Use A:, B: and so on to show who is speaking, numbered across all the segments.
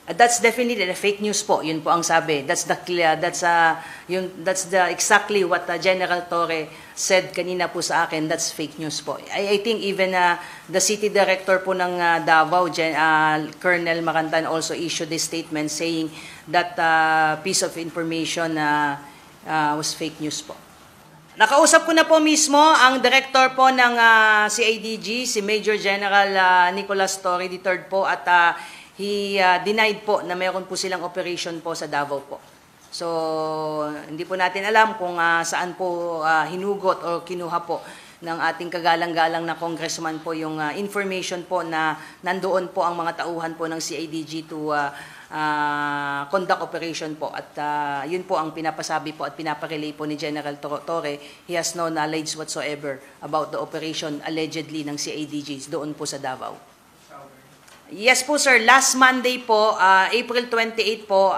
A: That's definitely the fake news po. Yun po ang sabi. That's exactly what General Torre said kanina po sa akin. That's fake news po. I think even the city director po ng Davao, Colonel Macantan, also issued a statement saying that piece of information was fake news po. Nakausap ko na po mismo ang director po ng CIDG, si Major General Nicolas Torre III po, at he denied po na mayroon po silang operation po sa Davao po. So, hindi po natin alam kung saan po hinugot o kinuha po ng ating kagalang-galang na congressman po yung information po na nandoon po ang mga tauhan po ng CIDG to conduct operation po. At yun po ang pinapasabi po at pinaparelay po ni General Torre. He has no knowledge whatsoever about the operation allegedly ng CIDG doon po sa Davao. Yes po sir, last Monday po, April 28 po,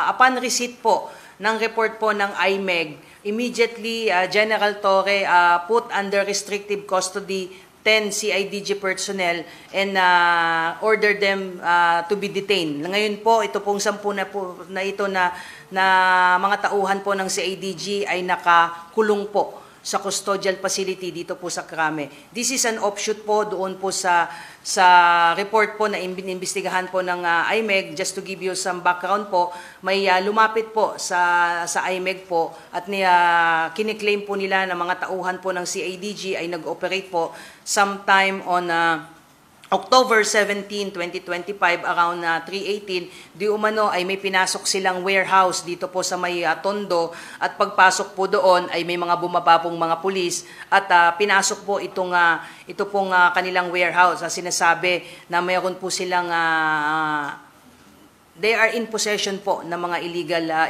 A: upon receipt po ng report po ng IMEG, immediately General Torre put under restrictive custody 10 CIDG personnel and ordered them to be detained. Ngayon po, ito pong 10 na ito na mga tauhan po ng CIDG ay nakakulong po sa custodial facility dito po sa Krame. This is an offshoot po doon po sa report po na inimbestigahan po ng IMEG. Just to give you some background po, may lumapit po sa IMEG po at kiniklaim po nila na mga tauhan po ng CIDG ay nag-operate po sometime on October 17, 2025, around 3:18, di umano ay may pinasok silang warehouse dito po sa may Tondo, at pagpasok po doon ay may mga bumababong mga pulis at pinasok po ito pong kanilang warehouse. Sinasabi na mayroon po silang they are in possession po ng mga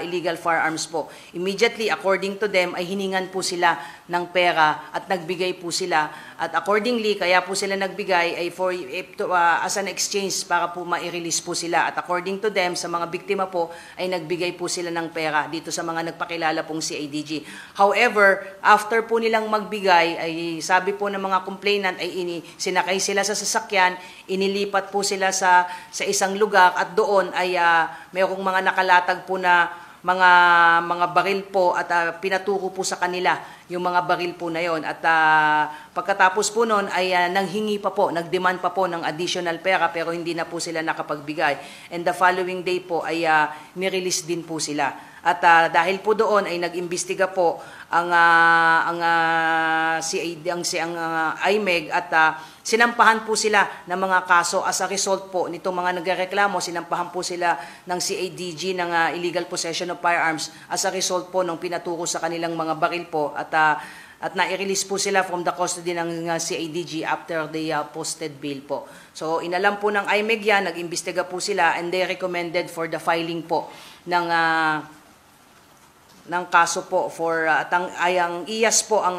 A: illegal firearms po. Immediately, according to them, ay hiningan po sila ng pera at nagbigay po sila. At accordingly, kaya po sila nagbigay ay as an exchange para po ma-release po sila. At according to them, sa mga biktima po, ay nagbigay po sila ng pera dito sa mga nagpakilala pong CIDG. However, after po nilang magbigay, ay sabi po ng mga complainant ay sinakay sila sa sasakyan, inilipat po sila sa isang lugar at doon ay mayroong mga nakalatag po na mga baril po at pinaturo po sa kanila yung mga baril po na yon. At pagkatapos po noon ay nanghingi pa po, nagdemand pa po ng additional pera pero hindi na po sila nakapagbigay. And the following day po ay nirelease din po sila. At dahil po doon ay nag-imbestiga po ang IMEG at sinampahan po sila ng mga kaso. As a result po nitong mga nagreklamo, sinampahan po sila ng CIDG ng illegal possession of firearms as a result po ng pinaturo sa kanilang mga baril po, at na-release po sila from the custody ng CIDG after they posted bail po. So inalam po ng IMEG yan, nag-imbestiga po sila, and they recommended for the filing po ng kaso po for ang IAS po ang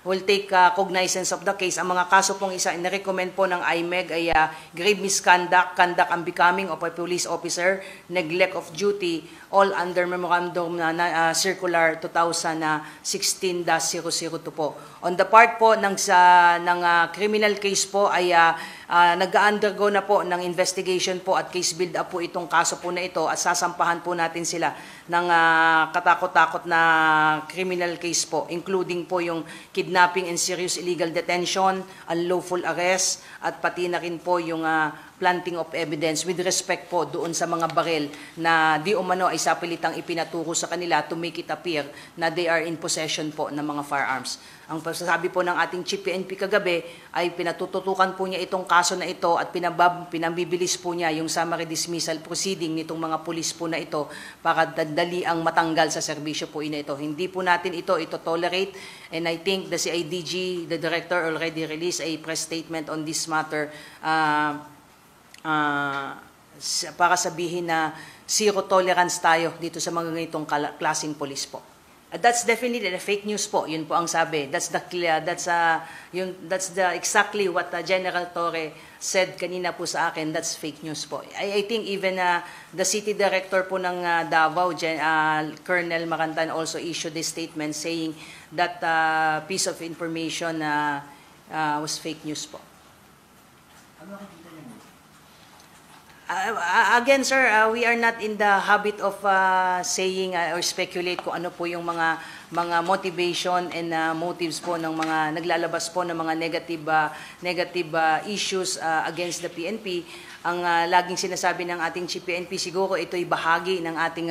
A: will take cognizance of the case. Ang mga kaso pong isa ina-recommend po ng IMEG ay grave misconduct, conduct unbecoming of a police officer, neglect of duty, all under Memorandum Circular 2016-002 po. On the part po ng criminal case po ay nag-undergo na po ng investigation po at case build up po itong kaso po na ito, at sasampahan po natin sila ng katakot-takot na criminal case po, including po yung kidnapping and serious illegal detention, unlawful arrest, at pati na rin po yung planting of evidence with respect po doon sa mga baril na di umano ay sapilitang ipinaturo sa kanila to make it appear na they are in possession po ng mga firearms. Ang pasasabi po ng ating Chief PNP kagabi ay pinatututukan po niya itong kaso na ito at pinambibilis po niya yung summary dismissal proceeding nitong mga pulis po na ito para dali ang matanggal sa serbisyo po ina ito. Hindi po natin ito tolerate, and I think the CIDG, the director, already released a press statement on this matter para sabihin na zero tolerance tayo dito sa mga ganitong klaseng polis po. That's definitely the fake news po. Yun po ang sabi. That's exactly what General Torre said kanina po sa akin. That's fake news po. I think even the city director po ng Davao, Colonel Macantan, also issued a statement saying that piece of information was fake news po. Again, sir, we are not in the habit of saying or speculate kung ano po yung mga motivation and motives po ng mga naglalabas po ng mga negative issues against the PNP. Ang laging sinasabi ng ating Chief PNP, siguro ito'y bahagi ng ating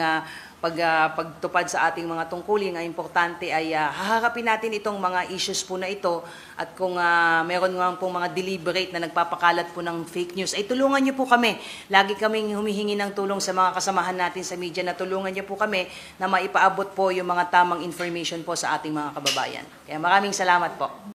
A: pagtupad sa ating mga tungkulin. Ang importante ay haharapin natin itong mga issues po na ito, at kung meron nga pong mga deliberate na nagpapakalat po ng fake news, ay tulungan niyo po kami. Lagi kaming humihingi ng tulong sa mga kasamahan natin sa media na tulungan niyo po kami na maipaabot po yung mga tamang information po sa ating mga kababayan. Kaya maraming salamat po.